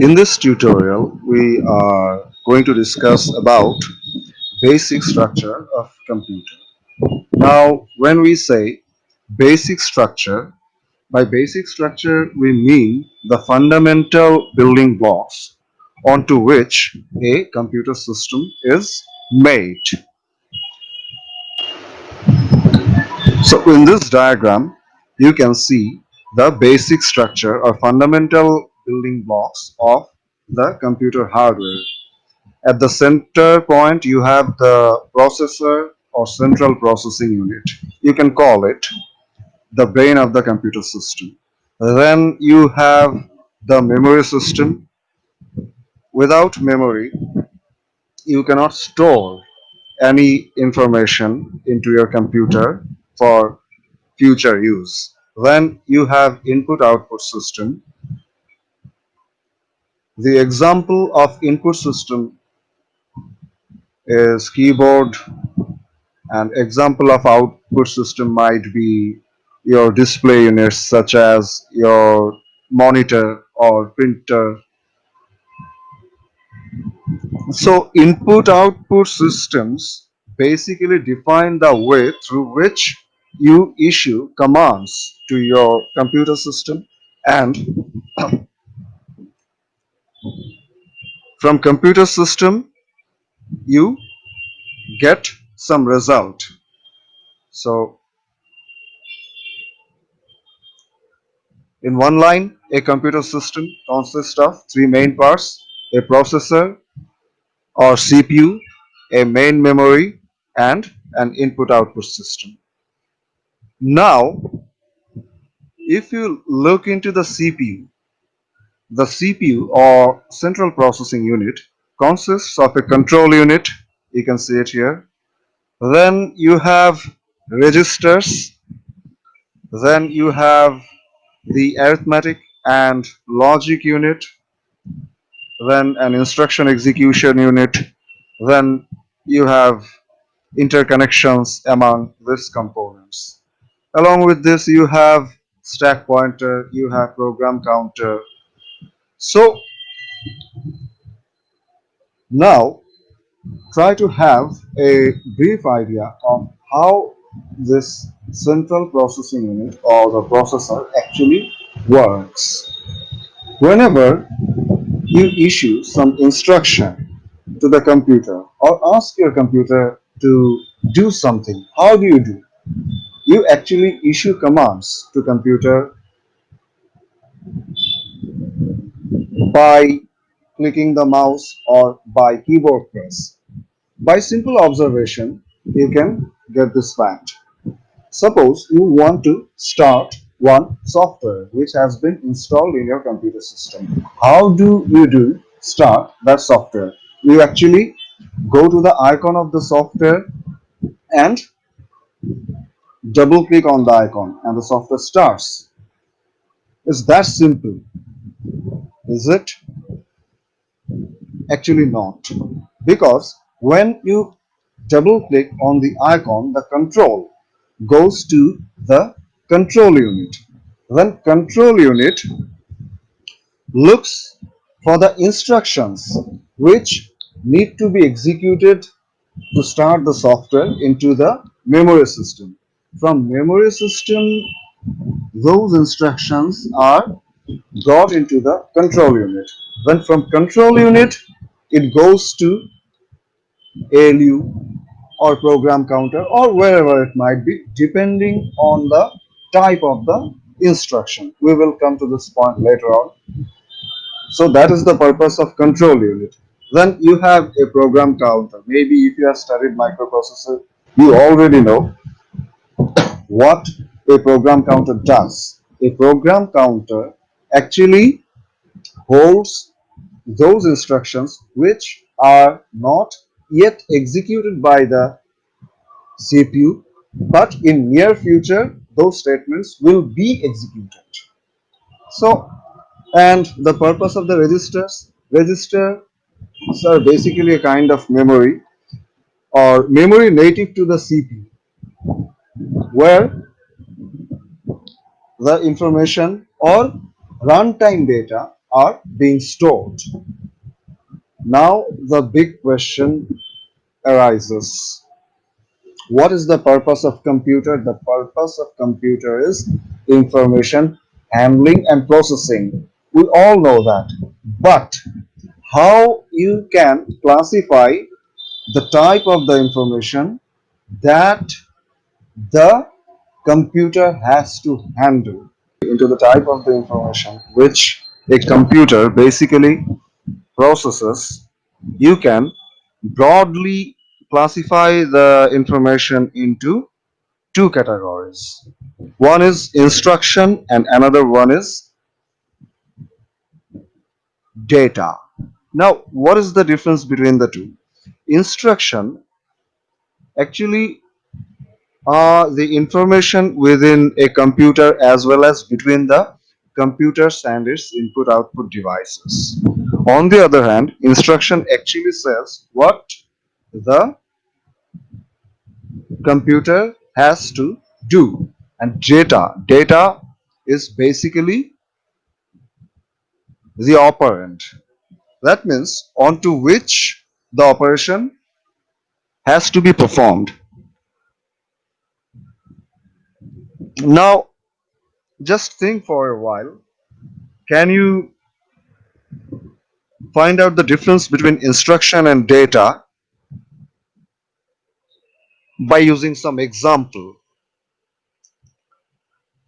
In this tutorial, we are going to discuss about basic structure of computer. Now, when we say basic structure, by basic structure we mean the fundamental building blocks onto which a computer system is made. So in this diagram, you can see the basic structure or fundamental building blocks of the computer hardware. At the center point, you have the processor or central processing unit. You can call it the brain of the computer system. Then you have the memory system. Without memory, you cannot store any information into your computer for future use. Then you have input-output system. The example of input system is keyboard. An example of output system might be your display units such as your monitor or printer. So input output systems basically define the way through which you issue commands to your computer system, and from computer system you get some result. So in one line, a computer system consists of three main parts: a processor or CPU, a main memory, and an input-output system. Now, if you look into the CPU or central processing unit consists of a control unit. You can see it here. Then you have registers. Then you have the arithmetic and logic unit, then an instruction execution unit, then you have interconnections among these components. Along with this, you have stack pointer, you have program counter. So now try to have a brief idea of how this central processing unit or the processor actually works. Whenever you issue some instruction to the computer or ask your computer to do something, how do you do? You actually issue commands to computer by clicking the mouse or by keyboard press. By simple observation, you can get this fact. Suppose you want to start one software which has been installed in your computer system. How do you do start that software? You actually go to the icon of the software and double click on the icon and the software starts. It's that simple, is it? Actually not. Because when you double click on the icon, the control goes to the control unit. Then control unit looks for the instructions which need to be executed to start the software into the memory system. From memory system, those instructions are brought into the control unit. Then from control unit, it goes to ALU or program counter or wherever it might be, depending on the type of the instruction. We will come to this point later on. So that is the purpose of control unit. Then you have a program counter. Maybe if you have studied microprocessor, you already know what a program counter does. A program counter actually holds those instructions which are not yet executed by the CPU, but in near future those statements will be executed. So, and the purpose of the registers are basically a kind of memory or memory native to the CPU, where the information or runtime data are being stored. Now the big question arises. What is the purpose of computer? The purpose of computer is information handling and processing. We all know that. But how you can classify the type of the information that the computer has to handle into the type of the information which a computer basically processes, you can broadly classify the information into two categories. One is instruction and another one is data. Now, what is the difference between the two? Instruction actually are the information within a computer as well as between the computers and its input output devices. On the other hand, instruction actually says what the computer has to do. And data is basically the operand. That means onto which the operation has to be performed. Now, just think for a while. Can you find out the difference between instruction and data by using some example?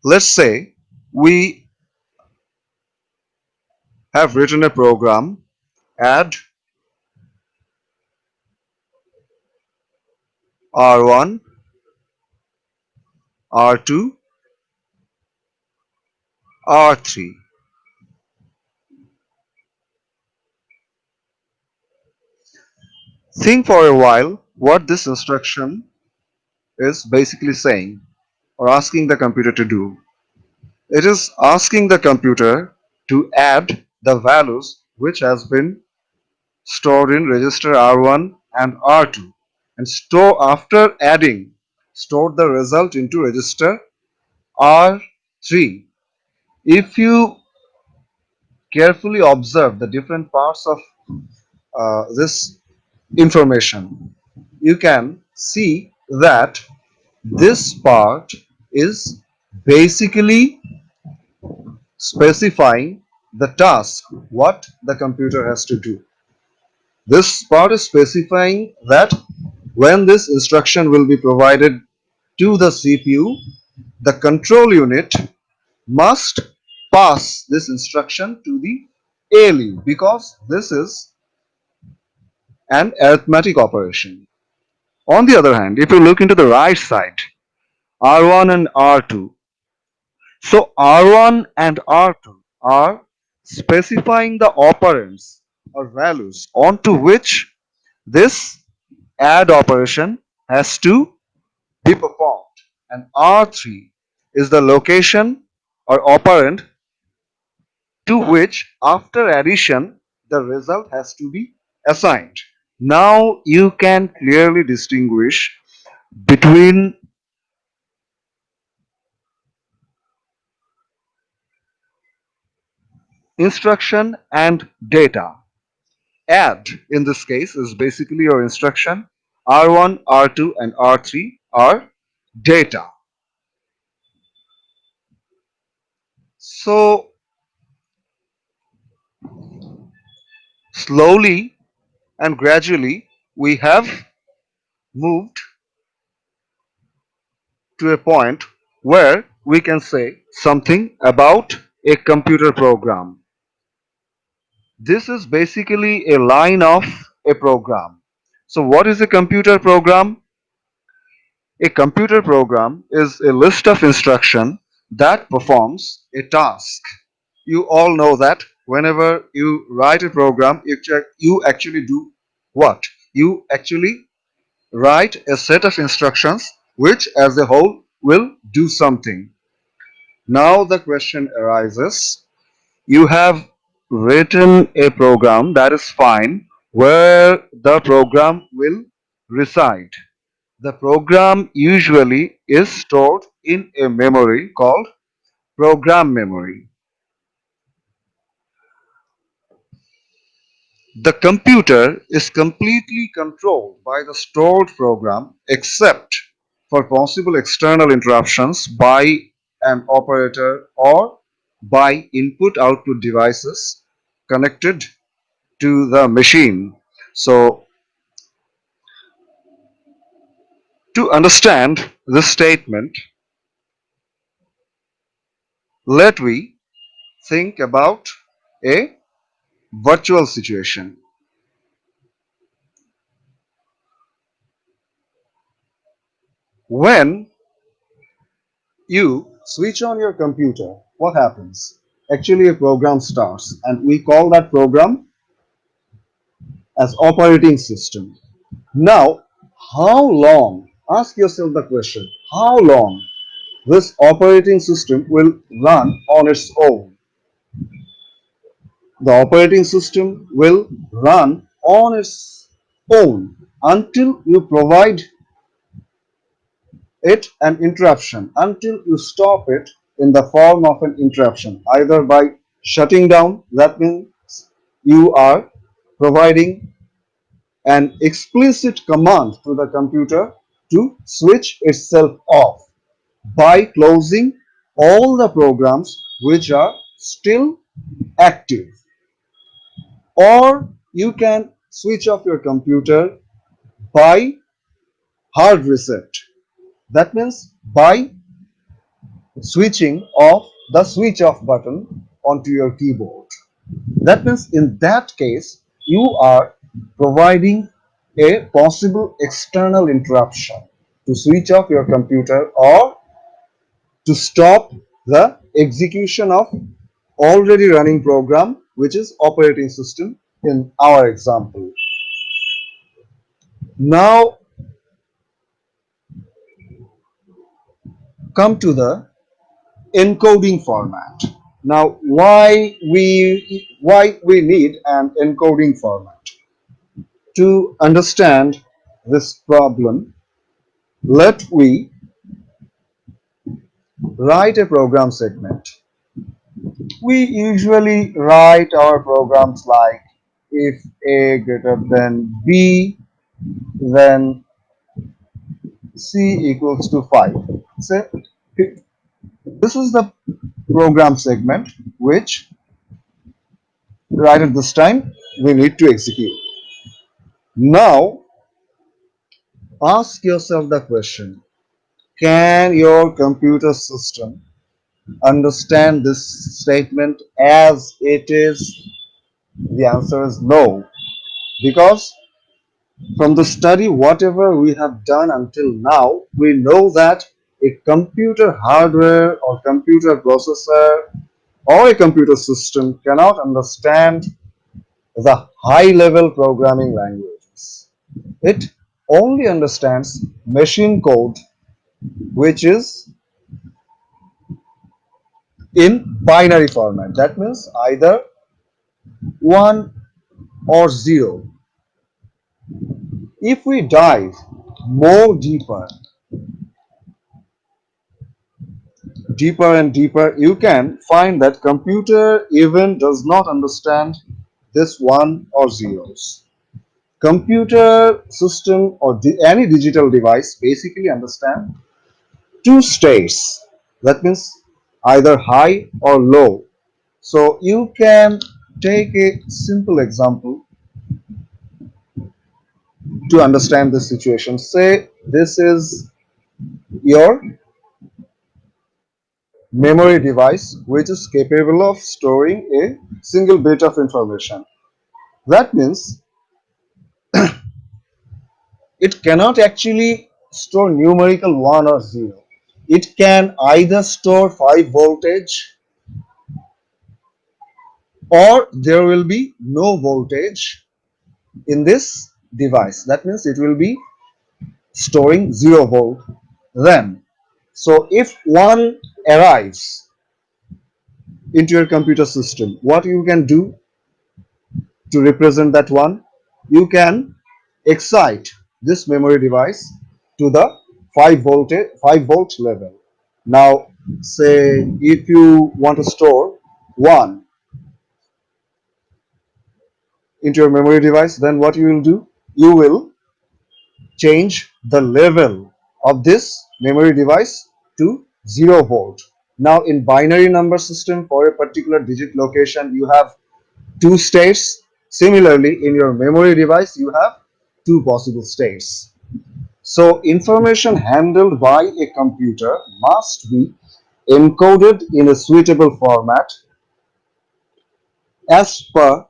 Let's say we have written a program, add R1, R2, R3. Think for a while what this instruction is basically saying or asking the computer to do. It is asking the computer to add the values which has been stored in register R1 and R2 and store after adding store the result into register R3. If you carefully observe the different parts of this information, you can see that this part is basically specifying the task what the computer has to do. This part is specifying that when this instruction will be provided to the CPU, the control unit must pass this instruction to the ALU because this is an arithmetic operation. On the other hand, if you look into the right side, R1 and R2, so R1 and R2 are specifying the operands or values onto which this add operation has to be performed, and R3 is the location or operand to which after addition the result has to be assigned. Now you can clearly distinguish between instruction and data. Add in this case is basically your instruction. R1, R2 and R3 are data. So slowly and gradually we have moved to a point where we can say something about a computer program. This is basically a line of a program. So what is a computer program? A computer program is a list of instruction that performs a task. You all know that whenever you write a program, you actually do what? You actually write a set of instructions which as a whole will do something. Now the question arises, you have written a program, that is fine, where the program will reside. The program usually is stored in a memory called program memory. The computer is completely controlled by the stored program except for possible external interruptions by an operator or by input-output devices connected to the machine. So, to understand this statement, let we think about a virtual situation. When you switch on your computer, what happens? Actually, a program starts, and we call that program as operating system. Now, how long? Ask yourself the question, how long this operating system will run on its own? The operating system will run on its own until you provide it an interruption, until you stop it in the form of an interruption, either by shutting down, that means you are providing an explicit command to the computer to switch itself off by closing all the programs which are still active, or you can switch off your computer by hard reset, that means by switching off the switch off button onto your keyboard. That means in that case, you are providing a possible external interruption to switch off your computer or to stop the execution of already running program, which is operating system in our example. Now come to the encoding format. Now why we need an encoding format? To understand this problem, let we write a program segment. We usually write our programs like if A greater than B, then C equals to 5. So this is the program segment which right at this time we need to execute. Now ask yourself the question, can your computer system understand this statement as it is? The answer is no, because from the study, whatever we have done until now, we know that a computer hardware or computer processor or a computer system cannot understand the high level programming languages. It only understands machine code, which is in binary format. That means either 1 or 0. If we dive more deeper and deeper, you can find that computer even does not understand this 1 or zeros. Computer system or any digital device basically understand two states. That means either high or low. So you can take a simple example to understand this situation. Say this is your memory device which is capable of storing a single bit of information. That means it cannot actually store numerical 1 or 0. It can either store 5 voltage or there will be no voltage in this device. That means it will be storing 0 volt then. So if one arrives into your computer system, what you can do to represent that one? You can excite this memory device to the 5 volt level. Now say if you want to store 1 into your memory device, then what you will do? You will change the level of this memory device to 0 volt. Now in binary number system, for a particular digit location you have two states. Similarly, in your memory device you have two possible states. So information handled by a computer must be encoded in a suitable format as per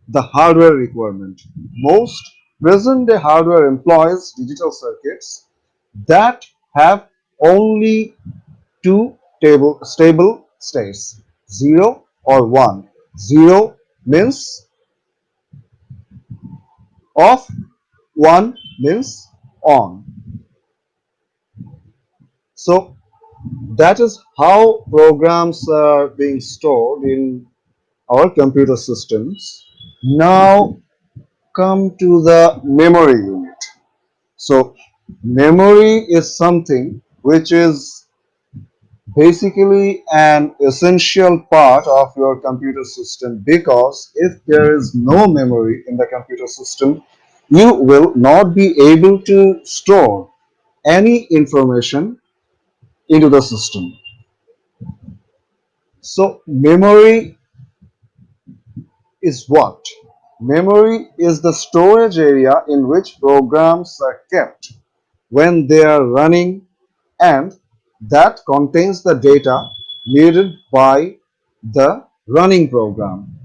the hardware requirement. Most present-day hardware employs digital circuits that have only two stable states, 0 or 1. 0 means off, 1 means on. So that is how programs are being stored in our computer systems. Now come to the memory unit. So memory is something which is basically an essential part of your computer system, because if there is no memory in the computer system, you will not be able to store any information into the system. So memory is what? Memory is the storage area in which programs are kept when they are running, and that contains the data needed by the running program.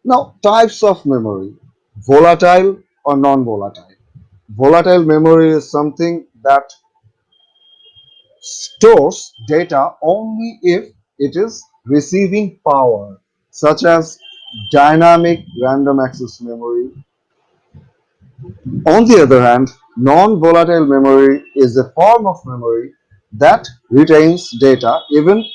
Now, types of memory: volatile or non-volatile. Volatile memory is something that stores data only if it is receiving power, such as dynamic random access memory. On the other hand, non-volatile memory is a form of memory that retains data even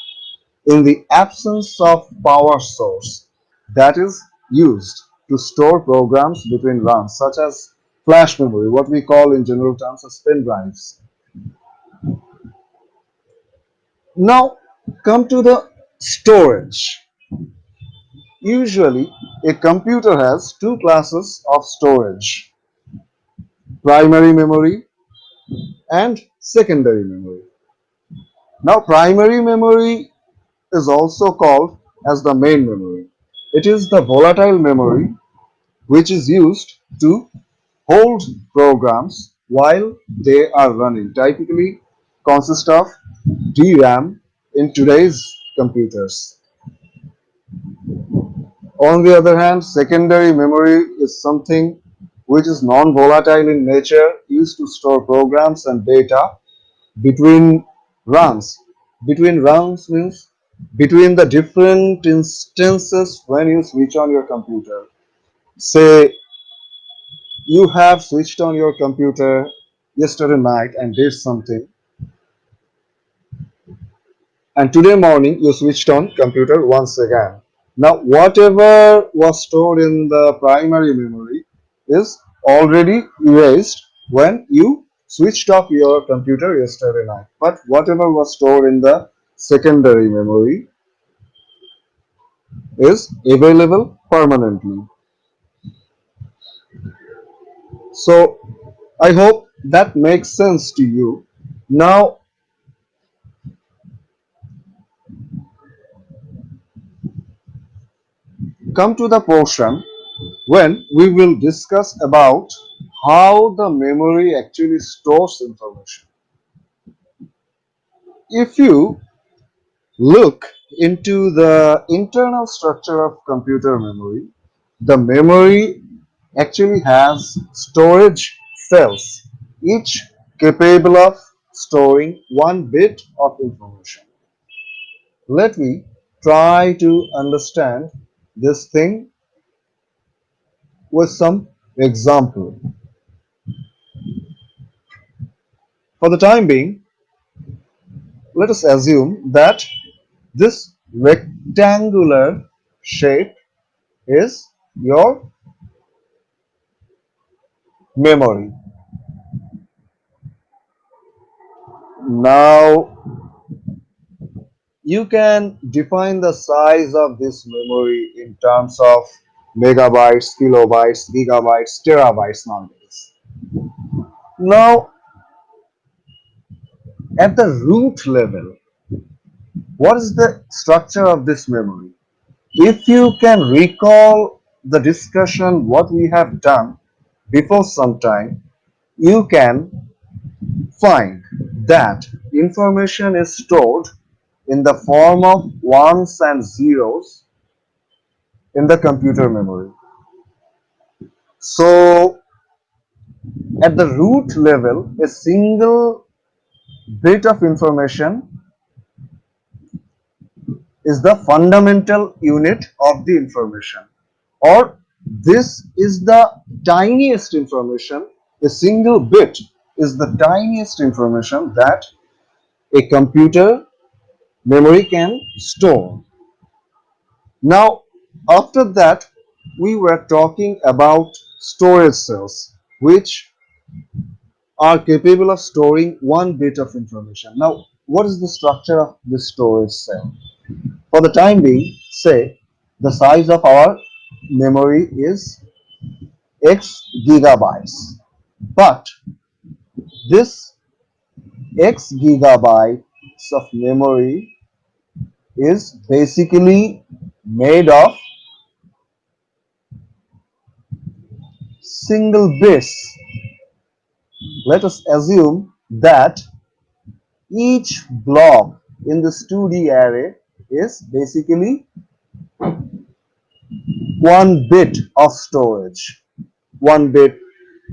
in the absence of power source, that is used to store programs between runs, such as flash memory, what we call in general terms as pen drives. Now come to the storage. Usually a computer has two classes of storage: primary memory and secondary memory. Now primary memory is also called as the main memory. It is the volatile memory which is used to hold programs while they are running. Typically consists of DRAM in today's computers. On the other hand, secondary memory is something which is non-volatile in nature, used to store programs and data between runs. Between runs means between the different instances when you switch on your computer. Say you have switched on your computer yesterday night and did something, and today morning you switched on computer once again. Now whatever was stored in the primary memory is already erased when you switched off your computer yesterday night, but whatever was stored in the secondary memory is available permanently. So I hope that makes sense to you. Now come to the portion when we will discuss about how the memory actually stores information. If you look into the internal structure of computer memory, the memory actually has storage cells, each capable of storing one bit of information. Let me try to understand this thing with some example. For the time being, let us assume that this rectangular shape is your memory. Now You can define the size of this memory in terms of megabytes, kilobytes, gigabytes, terabytes nowadays. Now, at the root level, what is the structure of this memory? If you can recall the discussion what we have done before some time, you can find that information is stored in the form of ones and zeros in the computer memory. So at the root level, a single bit of information is the fundamental unit of the information, or this is the tiniest information. A single bit is the tiniest information that a computer memory can store. Now, after that, we were talking about storage cells, which are capable of storing one bit of information. Now, what is the structure of this storage cell? For the time being, say the size of our memory is X gigabytes, but this X gigabytes of memory is basically made of single bits. Let us assume that each block in this 2D array is basically one bit of storage. One bit,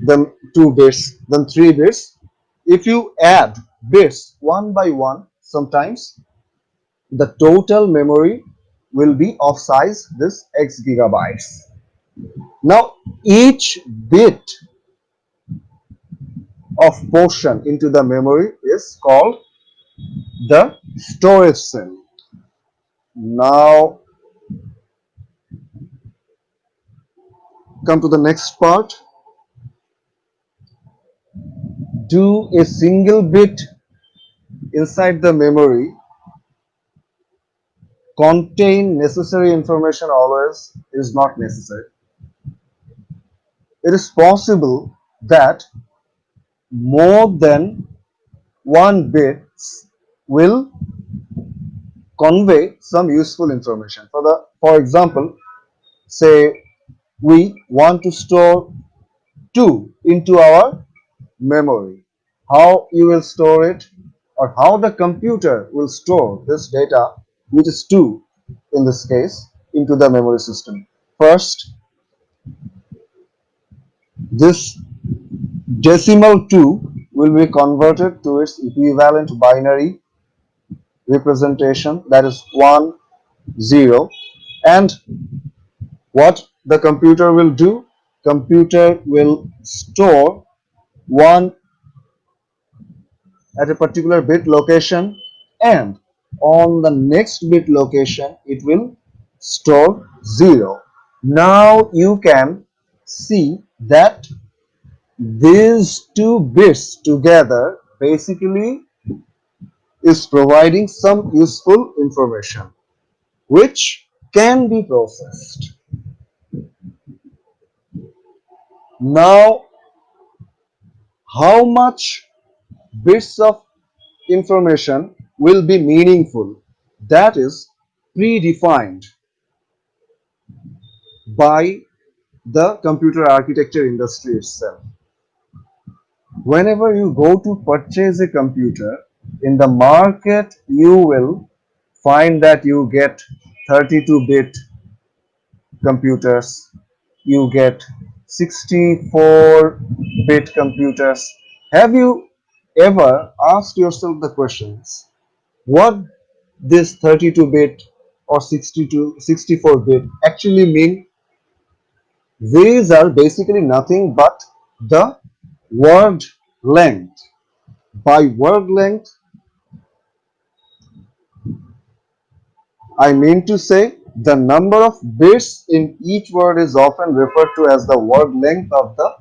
then two bits, then three bits. If you add bits one by one, sometimes the total memory will be of size this X gigabytes. Now, each bit of portion into the memory is called the storage cell. Now, come to the next part. Do a single bit inside the memory contain necessary information? Always is not necessary. It is possible that more than one bit will convey some useful information. For example, say we want to store 2 into our memory. How you will store it, or how the computer will store this data, which is 2 in this case, into the memory system. First, this decimal 2 will be converted to its equivalent binary representation, that is 1 0. And what the computer will do, computer will store 1 at a particular bit location, and on the next bit location it will store 0. Now you can see that these two bits together basically is providing some useful information which can be processed. Now, how much bits of information will be meaningful? That is predefined by the computer architecture industry itself. Whenever you go to purchase a computer in the market, you will find that you get 32-bit computers, you get 64-bit computers. Have you ever asked yourself the questions, what this 32-bit or 64-bit actually mean? These are basically nothing but the word length. By word length, I mean to say the number of bits in each word is often referred to as the word length of the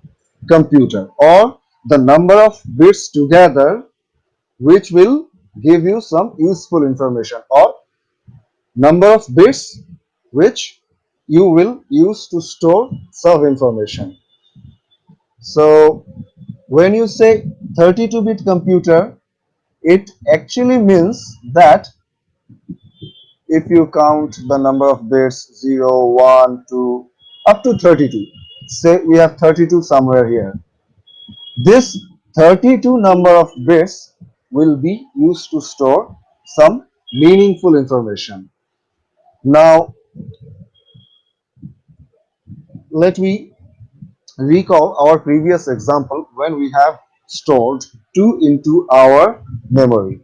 computer, or the number of bits together which will give you some useful information, or number of bits which you will use to store some information. So when you say 32-bit computer, it actually means that if you count the number of bits 0, 1, 2, up to 32, say we have 32 somewhere here, this 32 number of bits will be used to store some meaningful information. Now, let me recall our previous example when we have stored 2 into our memory.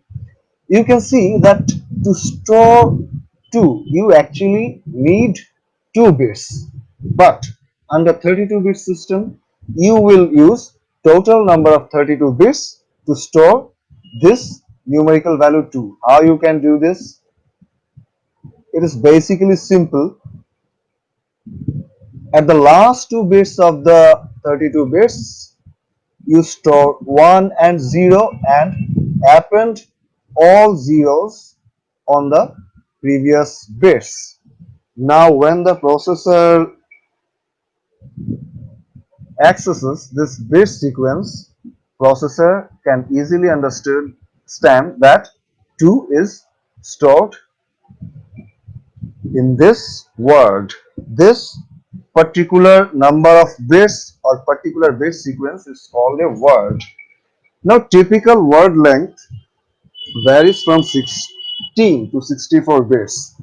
You can see that to store 2, you actually need 2 bits. But under 32-bit system, you will use total number of 32 bits to store this numerical value 2. How you can do this? It is basically simple. At the last 2 bits of the 32 bits, you store 1 and 0 and append all zeros on the previous bits. Now when the processor accesses this bit sequence, processor can easily understand that 2 is stored in this word. This particular number of bits or particular bit sequence is called a word. Now typical word length varies from 16 to 64 bits.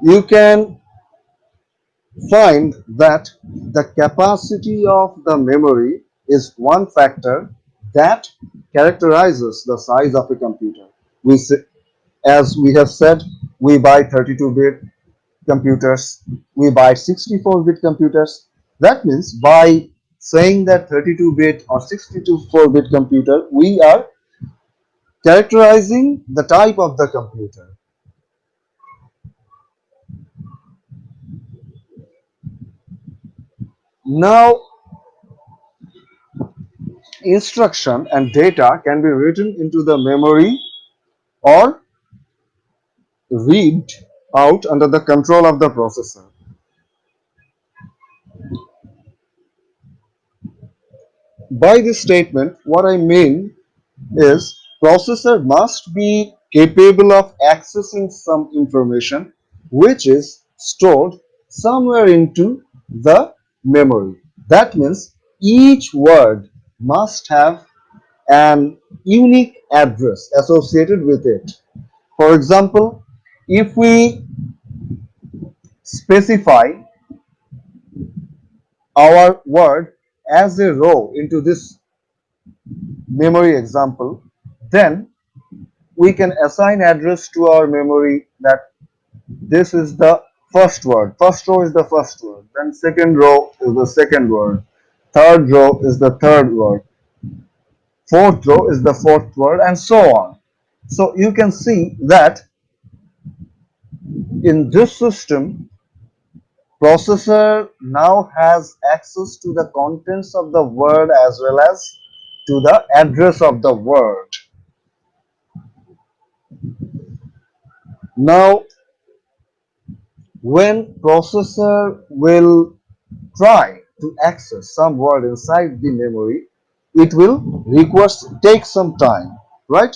You can find that the capacity of the memory is one factor that characterizes the size of a computer. We say, as we have said, we buy 32-bit computers, we buy 64-bit computers. That means by saying that 32-bit or 64-bit computer, we are characterizing the type of the computer. Now, instruction and data can be written into the memory or read out under the control of the processor. By this statement, what I mean is processor must be capable of accessing some information which is stored somewhere into the memory. That means each word must have an unique address associated with it. For example, if we specify our word as a row into this memory example, then we can assign address to our memory that this is the first word. First row is the first word. Then second row is the second word. Third row is the third word. Fourth row is the fourth word, and so on. So you can see that in this system, processor now has access to the contents of the word as well as to the address of the word. Now, when processor will try to access some word inside the memory, it will take some time, right?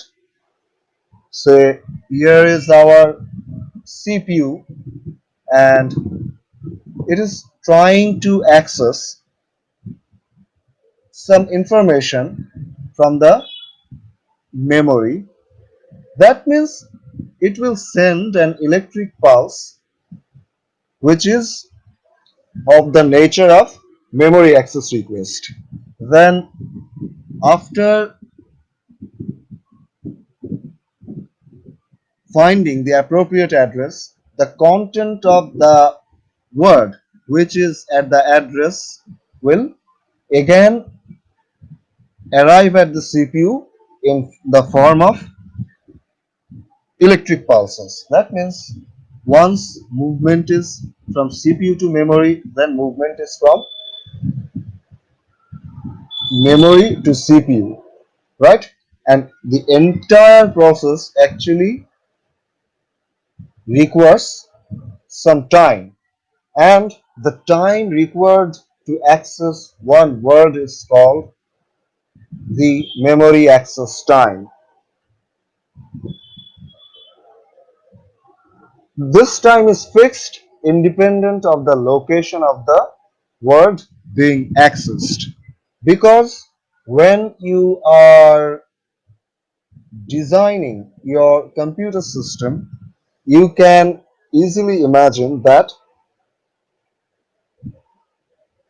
Say here is our CPU and it is trying to access some information from the memory. That means it will send an electric pulse which is of the nature of memory access request. Then after finding the appropriate address, the content of the word which is at the address will again arrive at the CPU in the form of electric pulses. That means once movement is from CPU to memory, then movement is from memory to CPU, right? And the entire process actually requires some time, and the time required to access one word is called the memory access time. This time is fixed independent of the location of the word being accessed. Because when you are designing your computer system, you can easily imagine that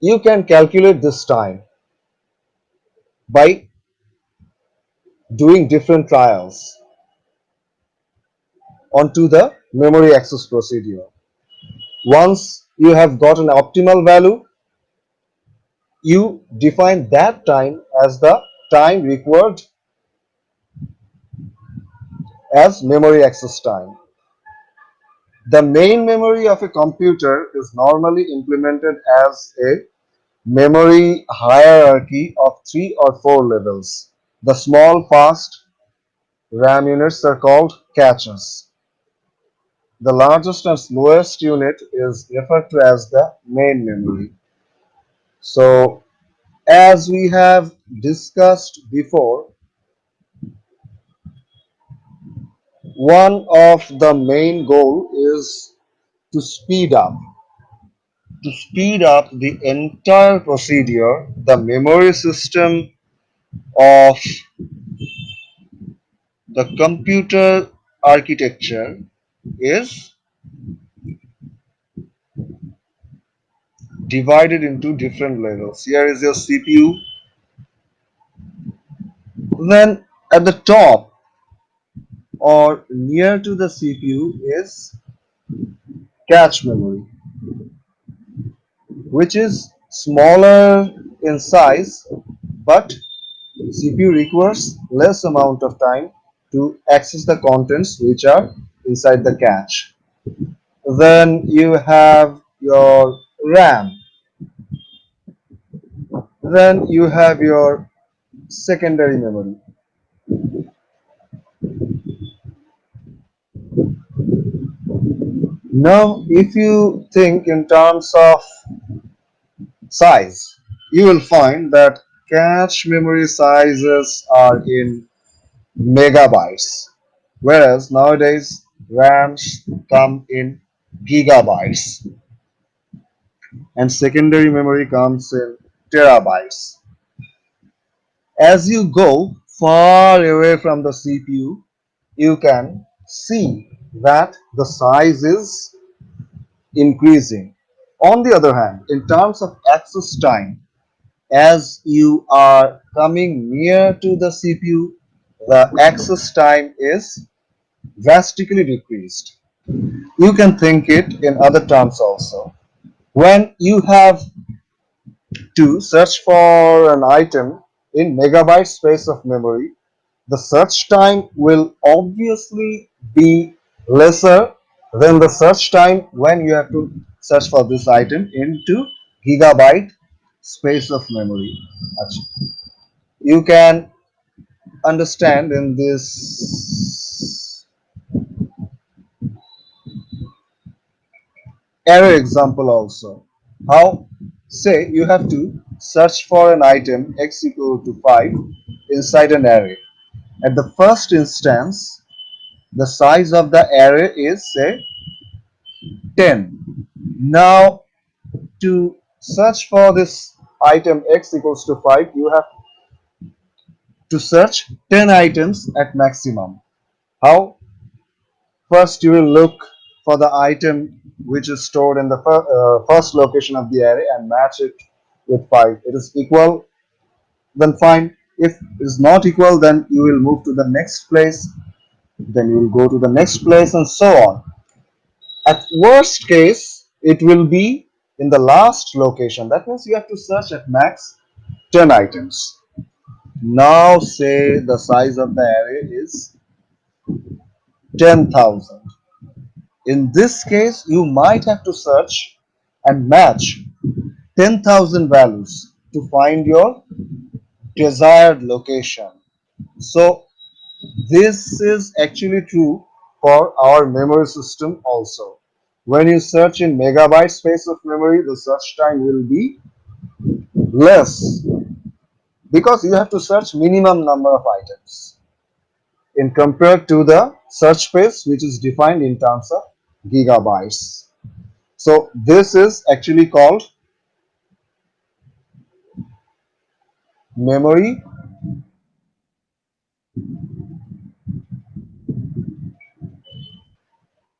you can calculate this time by doing different trials onto the memory access procedure. Once you have got an optimal value, you define that time as the time required as memory access time. The main memory of a computer is normally implemented as a memory hierarchy of 3 or 4 levels. The small fast RAM units are called caches. The largest and slowest unit is referred to as the main memory. So, as we have discussed before, one of the main goal is to speed up the entire procedure. The memory system of the computer architecture is divided into different levels. Here is your CPU. Then at the top or near to the CPU is cache memory, which is smaller in size, but CPU requires less amount of time to access the contents which are inside the cache. Then you have your RAM. Then you have your secondary memory. Now, if you think in terms of size, you will find that cache memory sizes are in megabytes, whereas nowadays RAMs come in gigabytes and secondary memory comes in terabytes. As you go far away from the CPU, you can see that the size is increasing. On the other hand, in terms of access time, as you are coming near to the CPU, the access time is drastically decreased. You can think it in other terms also. When you have to search for an item in megabyte space of memory, the search time will obviously be lesser than the search time when you have to search for this item into gigabyte space of memory. You can understand in this array example also how, say, you have to search for an item x equal to 5 inside an array. At the first instance, the size of the array is, say, 10. Now, to search for this item x equals to 5, you have to search 10 items at maximum. How? First, you will look for the item which is stored in the first location of the array and match it with 5. It is equal, then fine. If it is not equal, then you will move to the next place, then you will go to the next place, and so on. At worst case, it will be in the last location. That means you have to search at max 10 items. Now, say the size of the array is 10,000. In this case, you might have to search and match 10,000 values to find your desired location. So, this is actually true for our memory system also. When you search in megabyte space of memory, the search time will be less because you have to search minimum number of items in compared to the search space which is defined in terms of gigabytes. So this is actually called memory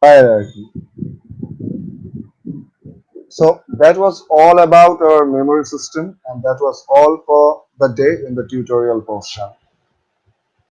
hierarchy. So that was all about our memory system, and that was all for the day in the tutorial portion.